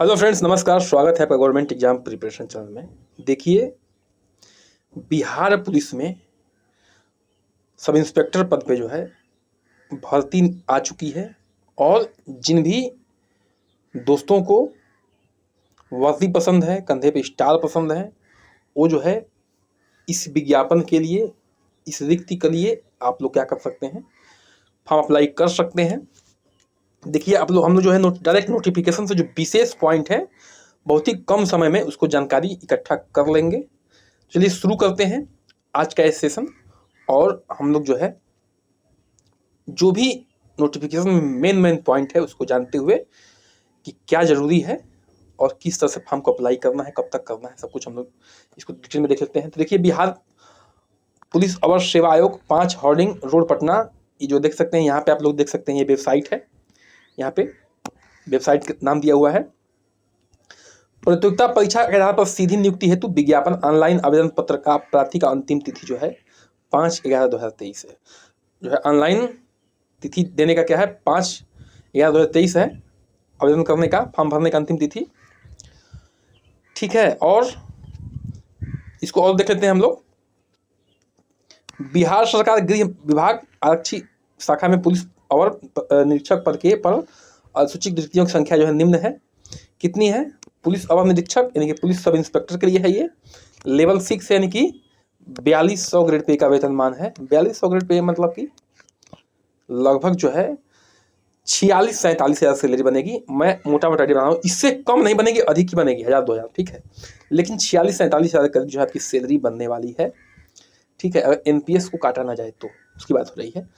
Hello friends, नमस्कार। स्वागत है आपका गवर्नमेंट एग्जाम प्रिपरेशन चैनल में। देखिए, बिहार पुलिस में सब इंस्पेक्टर पद पे जो है भर्ती आ चुकी है। और जिन भी दोस्तों को वर्दी पसंद है, कंधे पे स्टार पसंद है, वो जो है इस विज्ञापन के लिए, इस रिक्ति के लिए आप लोग क्या कर सकते हैं, फॉर्म अप्लाई कर सकते हैं। देखिए, आप लोग हम लोग जो है डायरेक्ट नोटिफिकेशन से जो विशेष पॉइंट है बहुत ही कम समय में उसको जानकारी इकट्ठा कर लेंगे। चलिए शुरू करते हैं आज का ये सेशन। और हम लोग जो है जो भी नोटिफिकेशन में मेन पॉइंट है उसको जानते हुए कि क्या ज़रूरी है और किस तरह से फॉर्म को अप्लाई करना है, कब तक करना है, सब कुछ हम लोग इसको डिटेल में देख लेते हैं। तो देखिए, बिहार पुलिस अवर सेवा आयोग 5 हॉर्डिंग रोड पटना, ये जो देख सकते हैं यहाँ पे आप लोग देख सकते हैं, ये वेबसाइट है। यहाँ पे वेबसाइट का नाम दिया हुआ है। प्रतियोगिता परीक्षा के आधार पर सीधी नियुक्ति हेतु विज्ञापन ऑनलाइन आवेदन पत्र का प्रार्थी का अंतिम तिथि जो है 5/11/2023 है। जो है ऑनलाइन तिथि देने का क्या है, 5/11/2023 है आवेदन करने का, फॉर्म भरने का अंतिम तिथि। ठीक है, और इसको और देख लेते हैं हम लोग। बिहार सरकार गृह विभाग आरक्षी शाखा में पुलिस अवर निरीक्षक पद के पर अनुसूचित व्यक्तियों की संख्या जो है निम्न है। कितनी है? पुलिस अवर निरीक्षक यानी कि पुलिस सब इंस्पेक्टर के लिए है ये, लेवल 6 यानी कि 4200 ग्रेड पे का वेतनमान है। 4200 ग्रेड पे मतलब कि लगभग जो है 46-47 हज़ार सैलरी बनेगी। मैं मोटा मोटा बना रहा हूँ, इससे कम नहीं बनेगी, अधिक ही बनेगी, 1000-2000, ठीक है। लेकिन 46-47 हज़ार करीब जो है आपकी सैलरी बनने वाली है। ठीक है, अगर एनपीएस को काटा ना जाए तो उसकी बात हो रही है।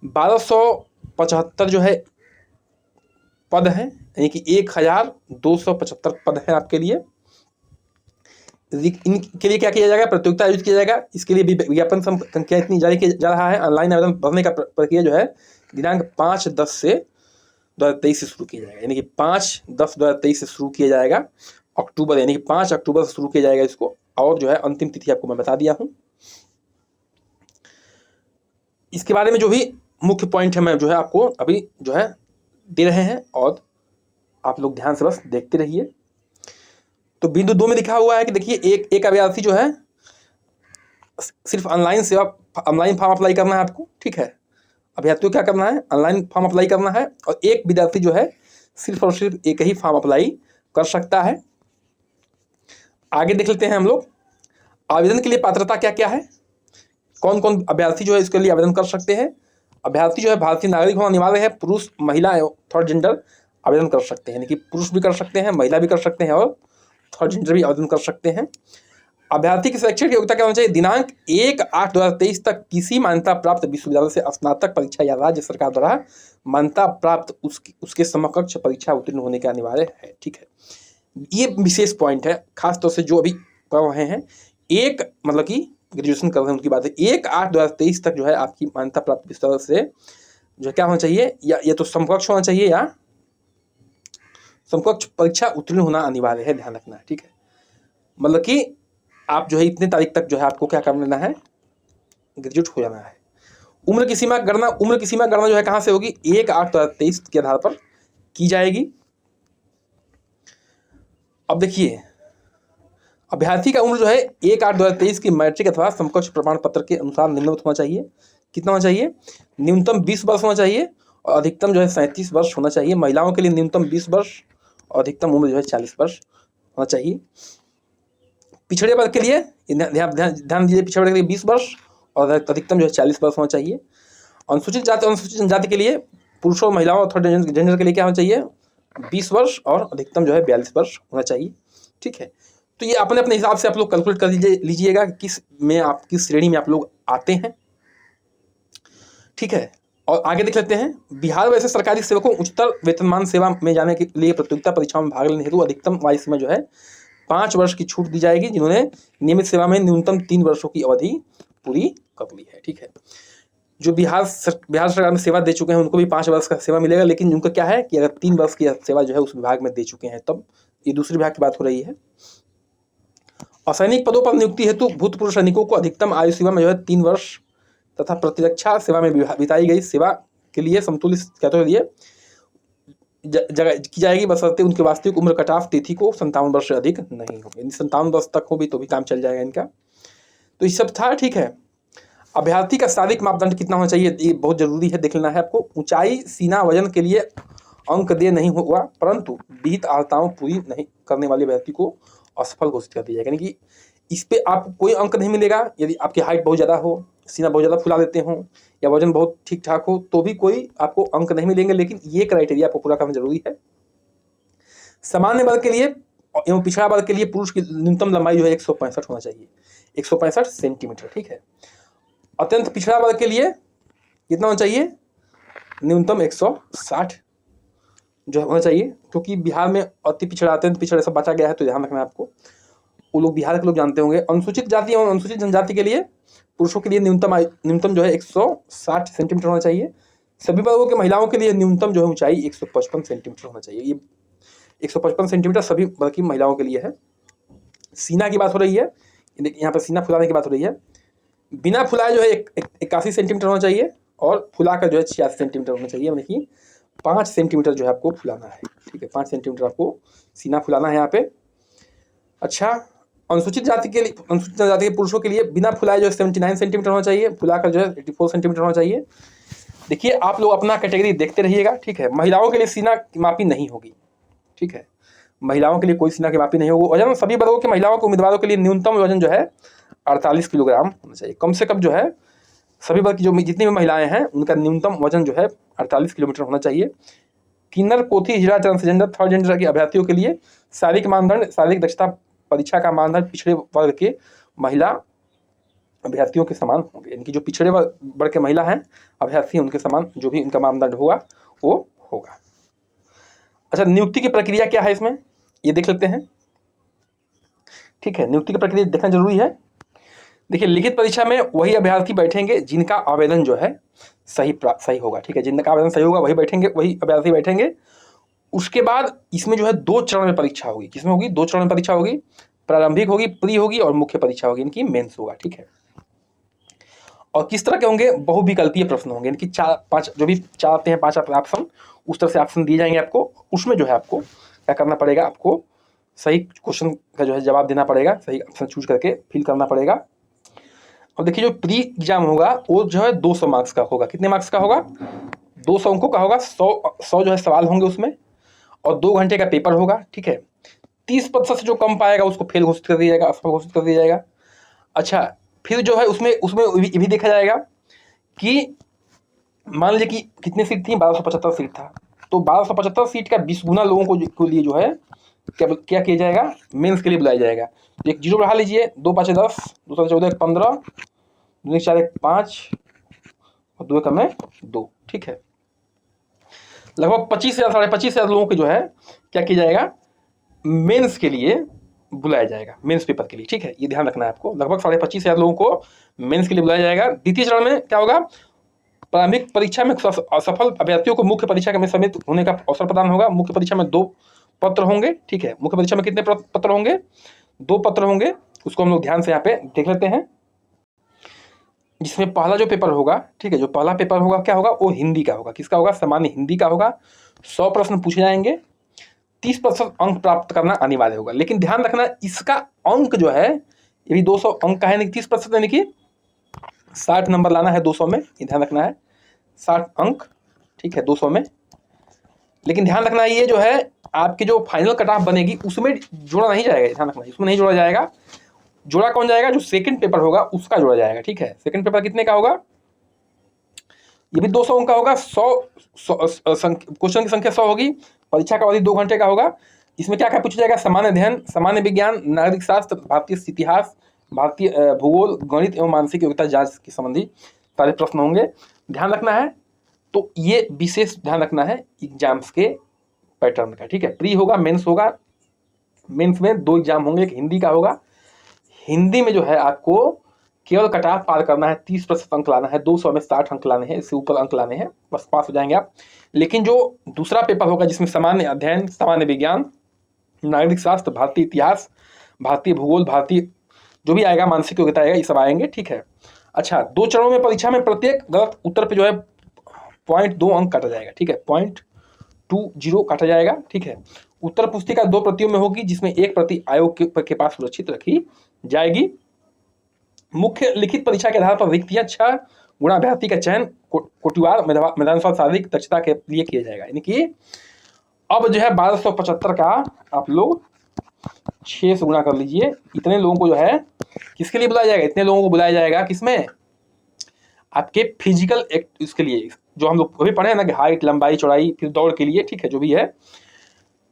1275 जो है पद हैं, यानी कि 1275 पद हैं आपके लिए। इनके लिए क्या किया जाएगा, प्रतियोगिता आयोजित किया जाएगा। इसके लिए भी विज्ञापन संख्या इतनी जारी किया जा रहा है। ऑनलाइन आवेदन भरने का प्रक्रिया जो है दिनांक 5/10 से 2023 से शुरू किया जाएगा, यानी कि 5/10/2023 से शुरू किया जाएगा। अक्टूबर यानी कि 5 अक्टूबर से शुरू किया जाएगा इसको। और जो है अंतिम तिथि आपको मैं बता दिया हूँ। इसके बारे में जो भी मुख्य पॉइंट है मैं जो है आपको अभी जो है दे रहे हैं, और आप लोग ध्यान से बस देखते रहिए। तो बिंदु 2 में लिखा हुआ है कि देखिए, एक अभ्यर्थी जो है सिर्फ ऑनलाइन फॉर्म अप्लाई करना है आपको। ठीक है, अभ्यर्थियों क्या करना है, ऑनलाइन फॉर्म अप्लाई करना है। और एक विद्यार्थी जो है सिर्फ और सिर्फ एक ही फॉर्म अप्लाई कर सकता है। आगे देख लेते हैं हम लोग, आवेदन के लिए पात्रता क्या क्या है, कौन कौन अभ्यर्थी जो है इसके लिए आवेदन कर सकते हैं। अभ्यर्थी जो है भारतीय नागरिक होना अनिवार्य है। पुरुष, महिला एवं थर्ड जेंडर आवेदन कर सकते हैं, यानी कि पुरुष भी कर सकते हैं, महिला भी कर सकते हैं, और थर्ड जेंडर भी आवेदन कर सकते हैं। अभ्यर्थी की शैक्षणिक योग्यता क्या होनी चाहिए, दिनांक 1/8/2023 तक किसी मान्यता प्राप्त विश्वविद्यालय से स्नातक परीक्षा या राज्य सरकार द्वारा मान्यता प्राप्त उसके समकक्ष परीक्षा उत्तीर्ण होने का अनिवार्य है। ठीक है, ये विशेष पॉइंट है, खासतौर से जो अभी पढ़ रहे हैं, एक मतलब कि ग्रेजुएशन कर रहे हैं उनकी बात है। 1/8/2023 तक जो है आपकी मान्यता प्राप्त विश्वविद्यालय से जो क्या होना चाहिए, या ये तो समकक्ष होना चाहिए या समकक्ष परीक्षा उत्तीर्ण होना अनिवार्य है, ध्यान रखना है। ठीक है, मतलब कि आप जो है इतने तारीख तक जो है आपको क्या कर लेना है, ग्रेजुएट हो जाना है। उम्र की सीमा गणना जो है कहाँ से होगी, 1/8/2023 के आधार पर की जाएगी। अब देखिए, अभ्यर्थी का उम्र जो है 1/8/2023 की मैट्रिक अथवा समकक्ष प्रमाण पत्र के अनुसार निम्नवत होना चाहिए। कितना होना चाहिए, न्यूनतम 20 वर्ष होना चाहिए और अधिकतम जो है 37 वर्ष होना चाहिए। महिलाओं के लिए न्यूनतम 20 वर्ष और अधिकतम उम्र जो है 40 वर्ष होना चाहिए। पिछड़े वर्ग के लिए ध्यान दीजिए, पिछड़े वर्ग के लिए 20 वर्ष और अधिकतम जो है 40 वर्ष होना चाहिए। अनुसूचित जाति और अनुसूचित जनजाति के लिए, पुरुषों, महिलाओं और थर्ड जेंडर के लिए क्या होना चाहिए, 20 वर्ष और अधिकतम जो है 42 वर्ष होना चाहिए। ठीक है, तो ये अपने अपने हिसाब से आप लोग कैलकुलेट कर लीजिएगा किस में आप किस श्रेणी में आप लोग आते हैं। ठीक है, और आगे देख लेते हैं, बिहार वैसे सरकारी सेवकों उच्चतर वेतनमान सेवा में जाने के लिए प्रतियोगिता परीक्षाओं में भाग लेने हेतु अधिकतम आयु सीमा जो है 5 वर्ष की छूट दी जाएगी, जिन्होंने नियमित सेवा में न्यूनतम 3 वर्षों की अवधि पूरी कर ली है। ठीक है, जो बिहार सरकार में सेवा दे चुके हैं उनको भी 5 वर्ष का सेवा मिलेगा, लेकिन उनका क्या है कि अगर 3 वर्ष की सेवा जो है उस विभाग में दे चुके हैं तब, ये दूसरे विभाग की बात हो रही है। असैनिक पदों पर नियुक्ति हेतु भूतपूर्व सैनिकों को अधिकतम आयु सीमा में जो है 3 वर्ष तथा प्रतिरक्षा सेवा में बिताई गई सेवा के लिए समतुल्य क्या तो लिए जगह की जाएगी बशर्ते उनकी वास्तविक उम्र कटाफ तिथि को 57 वर्ष से अधिक नहीं हो, यानी 57 वर्ष तक हो भी तो भी काम चल जाएगा इनका। तो ये सब था, ठीक है। अभ्यर्थी का शारीरिक मापदंड कितना होना चाहिए, ये बहुत जरूरी है, देख लेना है आपको। ऊंचाई, सीना, वजन के लिए अंक दे नहीं हुआ, परंतु विहित अर्हताओं पूरी नहीं करने वाले अभ्यर्थी को असफल घोषित कर दिया जाएगा। यानी कि इस पे आपको कोई अंक नहीं मिलेगा यदि आपकी हाइट बहुत ज़्यादा हो, सीना बहुत ज़्यादा फुला देते हो, या वजन बहुत ठीक ठाक हो, तो भी कोई आपको अंक नहीं मिलेंगे। लेकिन ये क्राइटेरिया आपको पूरा करना जरूरी है। सामान्य वर्ग के लिए एवं पिछड़ा वर्ग के लिए पुरुष की न्यूनतम लंबाई जो है 165 होना चाहिए, 165 सेंटीमीटर, ठीक है। अत्यंत पिछड़ा वर्ग के लिए कितना होना चाहिए, न्यूनतम 160 जो होना चाहिए, क्योंकि बिहार में अति पिछड़ा, अत्यंत पिछड़ा सब बचा गया है, तो ध्यान रखना है आपको। वो लोग बिहार के लोग जानते होंगे। अनुसूचित जाति एवं अनुसूचित जनजाति के लिए पुरुषों के लिए न्यूनतम जो है 160 सेंटीमीटर होना चाहिए। सभी वर्गों के महिलाओं के लिए न्यूनतम जो है ऊंचाई 155 सेंटीमीटर होना चाहिए। ये 155 सेंटीमीटर सभी वर्ग की महिलाओं के लिए है। सीना की बात हो रही है, यहाँ पर सीना फुलाने की बात हो रही है। बिना फुलाए जो है 81 सेंटीमीटर होना चाहिए, और फुलाकर जो है 86 सेंटीमीटर होना चाहिए, यानी कि 5 सेंटीमीटर जो है आपको फुलाना है, ठीक है। 5 सेंटीमीटर आपको सीना फुलाना है यहाँ पे। अच्छा, अनुसूचित जाति के पुरुषों के लिए बिना फुलाए जो है 79 सेंटीमीटर होना चाहिए, फुलाकर जो है 84 सेंटीमीटर होना चाहिए। देखिए आप लोग अपना कैटेगरी देखते रहिएगा, ठीक है। महिलाओं के लिए सीना की मापी नहीं होगी, ठीक है। महिलाओं के लिए कोई सीना की मापी नहीं होगी। वजन सभी वर्गों के महिलाओं के उम्मीदवारों के लिए न्यूनतम वजन जो है 48 किलोग्राम होना चाहिए। कम से कम जो है सभी वर्ग की जो जितनी भी महिलाएं हैं उनका न्यूनतम वजन जो है 48 किलोमीटर होना चाहिए। किन्नर, कोथी, हिजड़ा, ट्रांसजेंडर, थर्ड जेंडर के अभ्यर्थियों के लिए शारीरिक मानदंड, शारीरिक दक्षता परीक्षा का मानदंड पिछड़े वर्ग के महिला अभ्यर्थियों के समान होंगे, यानी कि जो पिछड़े वर्ग के महिला हैं अभ्यर्थी उनके समान जो भी उनका मानदंड होगा वो होगा। अच्छा, नियुक्ति की प्रक्रिया क्या है इसमें, ये देख लेते हैं, ठीक है। नियुक्ति की प्रक्रिया देखना जरूरी है। देखिए, लिखित परीक्षा में वही अभ्यर्थी बैठेंगे जिनका आवेदन जो है सही होगा, ठीक है। जिनका आवेदन सही होगा वही बैठेंगे, वही अभ्यर्थी बैठेंगे। उसके बाद इसमें जो है 2 चरण में परीक्षा होगी। किसमें होगी, 2 चरण में परीक्षा होगी। प्रारंभिक होगी, प्री होगी, और मुख्य परीक्षा होगी, इनकी मेंस होगा, ठीक है। और किस तरह के होंगे, बहुविकल्पीय प्रश्न होंगे, इनकी 4-5 जो भी 4 आते हैं, 5 ऑप्शन, उस तरह से ऑप्शन दिए जाएंगे आपको। उसमें जो है आपको क्या करना पड़ेगा, आपको सही क्वेश्चन का जो है जवाब देना पड़ेगा, सही ऑप्शन चूज करके फिल करना पड़ेगा। और देखिए, जो प्री एग्जाम होगा वो जो है 200 मार्क्स का होगा। कितने मार्क्स का होगा, 200 अंकों का होगा। 100 जो है सवाल होंगे उसमें, और 2 घंटे का पेपर होगा, ठीक है। 30% से जो कम पाएगा उसको फेल घोषित कर दिया जाएगा, असफल घोषित कर दिया जाएगा। अच्छा, फिर जो है उसमें ये भी देखा जाएगा कि मान लीजिए कि कितनी सीट थी, 1275 सीट था, तो 1275 सीट का 20 गुना लोगों को लिए जो है क्या किया जाएगा, मेंस के लिए बुलाया जाएगा। तो एक 0 बढ़ा लीजिए, 2 5 10, 2 7 14 15, 2 4 5, और 2 कम 2, ठीक है। लगभग 25,000 साढ़े 25,000 लोगों के जो है क्या किया जाएगा, मेंस के लिए बुलाया जाएगा, मेंस पेपर के लिए, ठीक है। ये ध्यान रखना है आपको, लगभग 25,500 लोगों को मेंस के लिए बुलाया जाएगा। द्वितीय चरण में क्या होगा, प्रारंभिक परीक्षा में असफल अभ्यर्थियों को मुख्य परीक्षा में सम्मिलित होने का अवसर प्रदान होगा। मुख्य परीक्षा में 2 पत्र होंगे, ठीक है। मुख्य परीक्षा में कितने पत्र होंगे, 2 पत्र होंगे। उसको हम लोग ध्यान से यहाँ पे देख लेते हैं। जिसमें पहला जो पेपर होगा, ठीक है, जो पहला पेपर होगा क्या होगा, वो हिंदी का होगा। किसका होगा, सामान्य हिंदी का होगा। 100 प्रश्न पूछे जाएंगे, 30% अंक प्राप्त करना अनिवार्य होगा। लेकिन ध्यान रखना, इसका अंक जो है ये भी 200 अंक का है, यानी 30%, यानी कि 60 नंबर लाना है 200 में, ये ध्यान रखना है, 60 अंक, ठीक है, 200 में। लेकिन ध्यान रखना, ये जो है आपकी जो फाइनल कट ऑफ बनेगी उसमें जोड़ा नहीं जाएगा, ध्यान रखना, इसमें नहीं जोड़ा जाएगा। जोड़ा कौन जाएगा, जो सेकंड पेपर होगा उसका जोड़ा जाएगा, ठीक है। सेकंड पेपर कितने का होगा, ये भी 200 अंक का होगा। 100 क्वेश्चन की संख्या 100 होगी। परीक्षा का अवधि 2 घंटे का होगा। इसमें क्या क्या पूछा जाएगा, सामान्य अध्ययन, सामान्य विज्ञान, नागरिक शास्त्र, भारतीय इतिहास, भारतीय भूगोल, गणित एवं मानसिक योग्यता जांच के संबंधी सारे प्रश्न होंगे, ध्यान रखना है। तो ये विशेष ध्यान रखना है एग्जाम्स के पैटर्न का, ठीक है। प्री होगा, मेंस होगा। मेंस में 2 एग्जाम होंगे, एक हिंदी का होगा। हिंदी में जो है आपको केवल कट ऑफ पार करना है, 30% अंक लाना है, 200 में 60 अंक लाने हैं, इससे ऊपर अंक लाने हैं, बस पास हो जाएंगे आप। लेकिन जो दूसरा पेपर होगा जिसमें सामान्य अध्ययन, सामान्य विज्ञान, नागरिक शास्त्र, भारतीय इतिहास, भारतीय भूगोल, भारतीय जो भी आएगा, मानसिक योग्यता आएगा, ये सब आएंगे, ठीक है। अच्छा, 2 चरणों में परीक्षा में प्रत्येक गलत उत्तर पे जो है 0.2 अंक काटा जाएगा, ठीक है, 0.2 0.20 काटा जाएगा, ठीक है। उत्तर पुस्तिका 2 प्रतियों में होगी, जिसमें 1 प्रति आयोग के पास सुरक्षित रखी जाएगी। मुख्य लिखित परीक्षा के आधार पर रिक्तियां 6 गुणा अभ्यर्थी का चयन कोटिवार मैदानानुसार शारीरिक दक्षता के लिए किया जाएगा। यानी कि अब जो है 1275 का आप लोग 6 से गुणा कर लीजिए। इतने लोगों को जो है किसके लिए बुलाया जाएगा? इतने लोगों को बुलाया जाएगा किसमें? आपके फिजिकल एक्ट इसके लिए, जो हम लोग अभी पढ़े हैं ना कि हाइट, लंबाई, चौड़ाई, फिर दौड़ के लिए, ठीक है, जो भी है।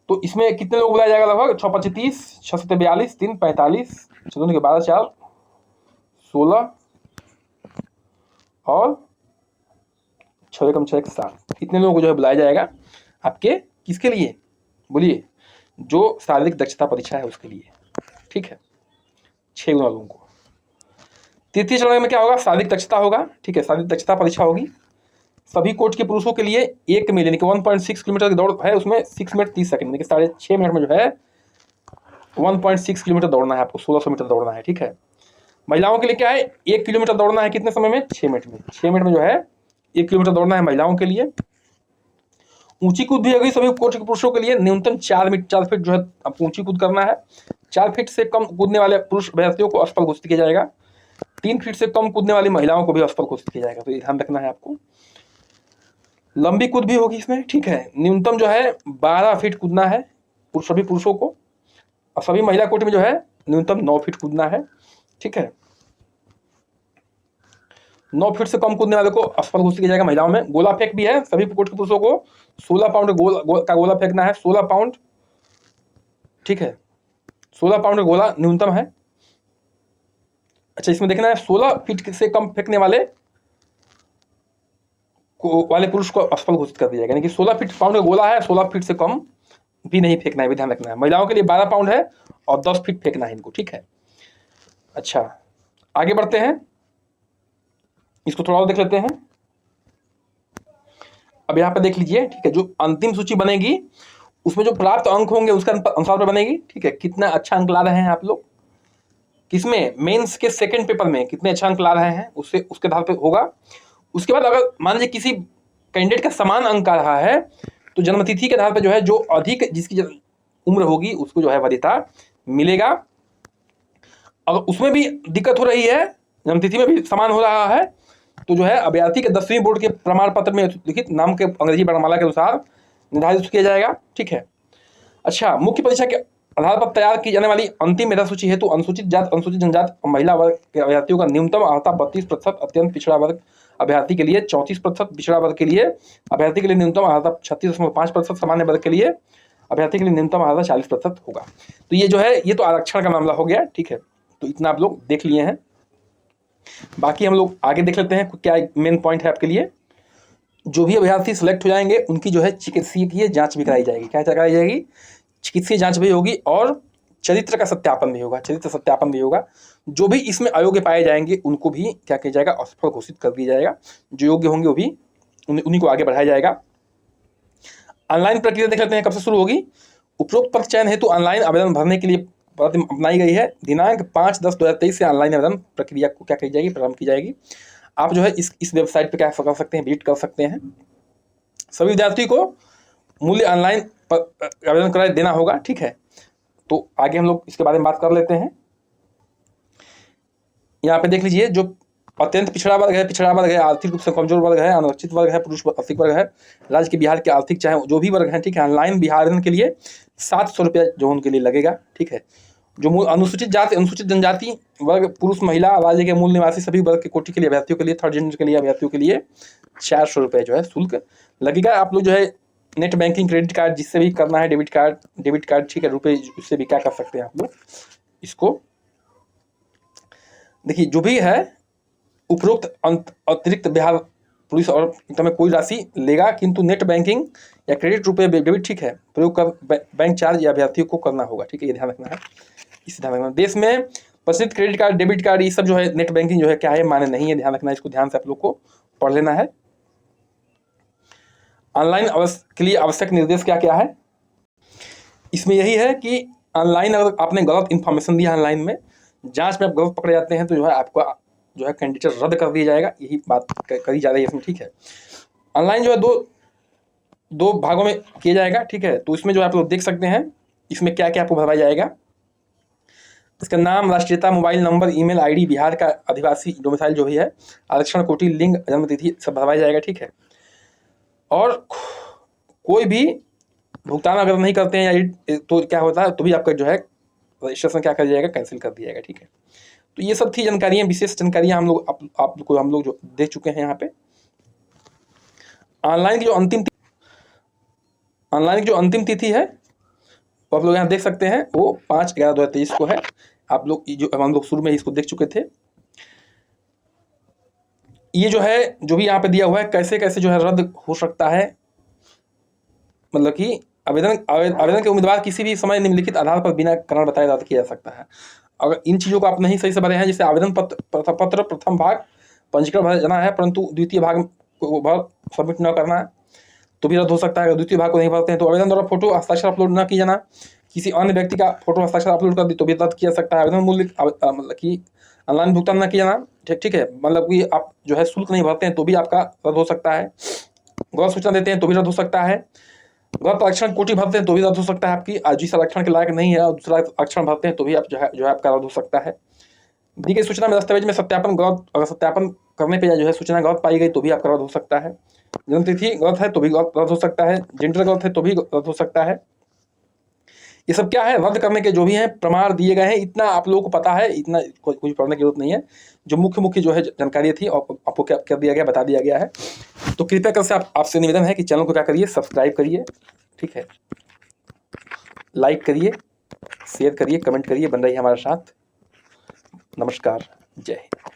तो इसमें कितने लोग बुलाया जाएगा? लगभग 6 25 30, 6 7 42, 3 45, 14 के 12 4 16 और 6 कम 6 7। इतने लोगों को जो है बुलाया जाएगा आपके किसके लिए? बोलिए, जो शारीरिक दक्षता परीक्षा है उसके लिए, ठीक है। 6 गुना लोगों को। तृतीय चरण में क्या होगा? शारीरिक दक्षता होगा, ठीक है। शारीरिक दक्षता परीक्षा होगी सभी कोच के पुरुषों के लिए। 1 मील यानी कि 1.6 किलोमीटर की दौड़ है, उसमें 6 मिनट 30 सेकंड यानी कि 6.5 मिनट में जो है 1.6 किलोमीटर दौड़ना है आपको, 1600 मीटर दौड़ना है, ठीक है। महिलाओं के लिए क्या है? 1 किलोमीटर दौड़ना है कितने समय में? 6 मिनट में। 6 मिनट में जो है 1 किलोमीटर दौड़ना है महिलाओं के लिए। ऊंची कूद भी होगी सभी कोच के पुरुषों के लिए। न्यूनतम 4 फीट जो है आपको ऊंची कूद करना है। 4 फीट से कम कूदने वाले पुरुष अभ्यर्थियों को असफल घोषित किया जाएगा। 3 फीट से कम कूदने वाली महिलाओं को भी असफल घोषित किया जाएगा, तो ये ध्यान रखना है आपको। लंबी कूद भी होगी इसमें, ठीक है। न्यूनतम जो है 12 फीट कूदना है सभी पुरुषों को, और सभी महिला कोटि में जो है न्यूनतम 9 फीट कूदना है, ठीक है। 9 फीट से कम कूदने वाले को असफल घोषित किया जाएगा महिलाओं में। गोला फेंक भी है सभी कोट के पुरुषों को। 16 पाउंड का गोला फेंकना है, 16 पाउंड, ठीक है। 16 पाउंड का गोला न्यूनतम है। अच्छा, इसमें देखना है 16 फीट से कम फेंकने वाले पुरुष को असफल घोषित कर दिया जाएगा। यानी कि 16 फीट पाउंड का गोला है, 16 फीट से कम भी नहीं फेंकना है, भी ध्यान रखना है। महिलाओं के लिए 12 पाउंड है और 10 फीट फेंकना है इनको, ठीक है। अच्छा, आगे बढ़ते हैं, इसको थोड़ा और देख लेते हैं। अब यहाँ पे देख लीजिए, ठीक है, जो अंतिम सूची बनेगी उसमें जो प्राप्त अंक होंगे उसका अनुसार पर बनेगी, ठीक है। कितना अच्छा अंक ला रहे हैं आप लोग किसमें? मेंस के सेकंड पेपर में कितने अच्छा अंक ला रहे हैं उससे उसके आधार पे होगा। उसके बाद अगर मान लीजिए किसी कैंडिडेट का समान अंक आ रहा है तो जन्मतिथि के आधार पर जो है जो अधिक जिसकी उम्र होगी उसको जो है वरीयता मिलेगा। अगर उसमें भी दिक्कत हो रही है, जन्मतिथि में भी समान हो रहा है, तो जो है अभ्यर्थी के 10वीं बोर्ड के प्रमाण पत्र में लिखित नाम के अंग्रेजी वर्णमाला के अनुसार निर्धारित किया जाएगा, ठीक है। अच्छा, मुख्य परीक्षा के आधार पर तैयार की जाने वाली अंतिम मेधा सूची हेतु अनुसूचित जाति, अनुसूचित जनजाति, महिला वर्ग के अभ्यर्थियों का न्यूनतम अर्हता 32%, अत्यंत पिछड़ा वर्ग अभ्यर्थी के लिए 34%, पिछड़ा वर्ग के लिए अभ्यर्थी के लिए न्यूनतम अर्हता 36.5%, सामान्य वर्ग के लिए अभ्यर्थी के लिए न्यूनतम अर्हता 40% होगा। तो ये जो है ये तो आरक्षण का मामला हो गया, ठीक है। तो इतना आप लोग देख लिए हैं, बाकी हम लोग आगे देख लेते हैं क्या मेन पॉइंट है आपके लिए। जो भी अभ्यर्थी सिलेक्ट हो जाएंगे उनकी जो है चिकित्सकीय जांच भी कराई जाएगी। क्या कराई जाएगी? चिकित्सीय जांच भी होगी और चरित्र का सत्यापन भी होगा, चरित्र सत्यापन भी होगा। जो भी इसमें अयोग्य पाए जाएंगे उनको भी क्या किया जाएगा? असफल घोषित कर दिया जाएगा। जो योग्य होंगे वो भी उन्हीं को आगे बढ़ाया जाएगा। ऑनलाइन प्रक्रिया देख लेते हैं कब से शुरू होगी। उपरोक्त पद चयन हेतु ऑनलाइन आवेदन भरने के लिए अपनाई गई है। दिनांक 5/10/2023 से ऑनलाइन आवेदन प्रक्रिया को क्या की जाएगी? प्रारंभ की जाएगी। आप जो है इस वेबसाइट पे क्या कर सकते हैं? विजिट कर सकते हैं। सभी विद्यार्थी को मूल्य ऑनलाइन आवेदन कराए देना होगा, ठीक है। तो आगे हम लोग इसके बारे में बात कर लेते हैं। यहाँ पे देख लीजिए, जो अत्यंत पिछड़ा वर्ग है, आर्थिक रूप से कमजोर वर्ग है, अनुरक्षित वर्ग है, पुरुष आर्थिक वर्ग है, राज्य के बिहार के आर्थिक चाहे जो भी वर्ग है, ठीक है। ऑनलाइन बिहार आवेदन के लिए 700 रुपया जो उनके लिए लगेगा, ठीक है। जो अनुसूचित जाति, अनुसूचित जनजाति वर्ग, पुरुष, महिला, राज्य के मूल निवासी सभी वर्ग के कोटि के लिए अभ्यर्थियों के लिए, थर्ड जेंडर के लिए अभ्यर्थियों के लिए 400 रुपये जो है शुल्क लगेगा। आप लोग जो है नेट बैंकिंग, क्रेडिट कार्ड जिससे भी करना है, डेबिट कार्ड, ठीक है, रुपये उससे भी क्या कर सकते हैं आप लोग इसको। देखिए, जो भी है उपरोक्त अतिरिक्त बिहार पुलिस और में कोई राशि लेगा, किंतु नेट बैंकिंग या क्रेडिट रुपये डेबिट, ठीक है, प्रयोग कर बैंक चार्ज या अभ्यर्थियों को करना होगा, ठीक है। ये ध्यान रखना है, इसे ध्यान रखना। देश में प्रसिद्ध क्रेडिट कार्ड, डेबिट कार्ड ये सब जो है नेट बैंकिंग जो है क्या है? मान्य नहीं है, ध्यान रखना है। इसको ध्यान से आप लोग को पढ़ लेना है। ऑनलाइन के लिए आवश्यक निर्देश क्या क्या है? इसमें यही है कि ऑनलाइन अगर आपने गलत इन्फॉर्मेशन दिया ऑनलाइन में, जांच में आप गलत पकड़े जाते हैं तो जो है आपका जो है कैंडिडेट रद्द कर दिया जाएगा। यही बात करी जा रही है इसमें, ठीक है। ऑनलाइन जो है 2 भागों में किया जाएगा, ठीक है। तो इसमें जो आप लोग देख सकते हैं, इसमें क्या क्या आपको भरवाया जाएगा। इसका नाम, राष्ट्रीयता, mobile number, email ID, Bihar का अधिवासी डोमिसाइल जो भी है, आरक्षण कोटि, लिंग, जन्म तिथि सब भरवाया जाएगा, ठीक है। और कोई भी भुगतान अगर नहीं करते हैं या तो क्या होता है, तो भी आपका जो है रजिस्ट्रेशन क्या कर जाएगा, कैंसिल कर दिया जाएगा, ठीक है। तो ये सब थी जानकारियाँ, विशेष जानकारियाँ हम लोग आप को हम लोग जो देख चुके हैं यहाँ पे। ऑनलाइन की जो अंतिम तिथि है वो आप लोग यहाँ देख सकते हैं, वो 5/11/2023 को है। आप लोग जो हम लोग शुरू में इसको देख चुके थे। ये जो है, जो भी यहाँ पे दिया हुआ है, कैसे कैसे जो है रद्द हो सकता है, मतलब कि आवेदन के उम्मीदवार किसी भी समय निम्नलिखित आधार पर बिना कारण बताए रद्द किया जा सकता है। अगर इन चीज़ों को आप नहीं सही से भरे हैं, जैसे आवेदन पत्र प्रथम भाग पंजीकरण भर जाना है, परंतु द्वितीय भाग को भर सबमिट न करना है, तो भी रद्द हो सकता है। अगर द्वितीय भाग को नहीं भरते हैं तो आवेदन द्वारा फोटो हस्ताक्षर अपलोड न किया जाना, किसी अन्य व्यक्ति का फोटो हस्ताक्षर अपलोड कर दी तो भी रद्द किया जा सकता है। आवेदन मूल्य मतलब कि ऑनलाइन भुगतान न किया जाना, ठीक है, मतलब कि आप जो है शुल्क नहीं भरते हैं तो भी आपका रद्द हो सकता है। गलत सूचना देते हैं तो भी रद्द हो सकता है। गलत आरक्षण कोटि भरते हैं तो भी रद्द हो सकता है आपकी। जिस आरक्षण के लायक नहीं है और दूसरा आरक्षण भरते हैं तो भी आप जो है आपका रद्द हो सकता है। दी गई सूचना में दस्तावेज में सत्यापन गलत, अगर सत्यापन करने पे जो है सूचना गलत पाई गई तो भी आपका रद्द हो सकता है। जन्म तिथि गलत है तो भी रद्द हो सकता है। जेंडर गलत है तो भी रद्द हो सकता है। ये सब क्या है, रद्द करने के जो भी हैं प्रमाण दिए गए हैं, इतना आप लोगों को पता है, इतना कुछ पढ़ने की जरूरत नहीं है। जो मुख्य जो है जानकारी थी आपको क्या कर दिया गया, बता दिया गया है। तो कृपया कर से आपसे निवेदन है कि चैनल को क्या करिए, सब्सक्राइब करिए, ठीक है, लाइक करिए, शेयर करिए, कमेंट करिए, बन रही है हमारे साथ। नमस्कार, जय हिंद।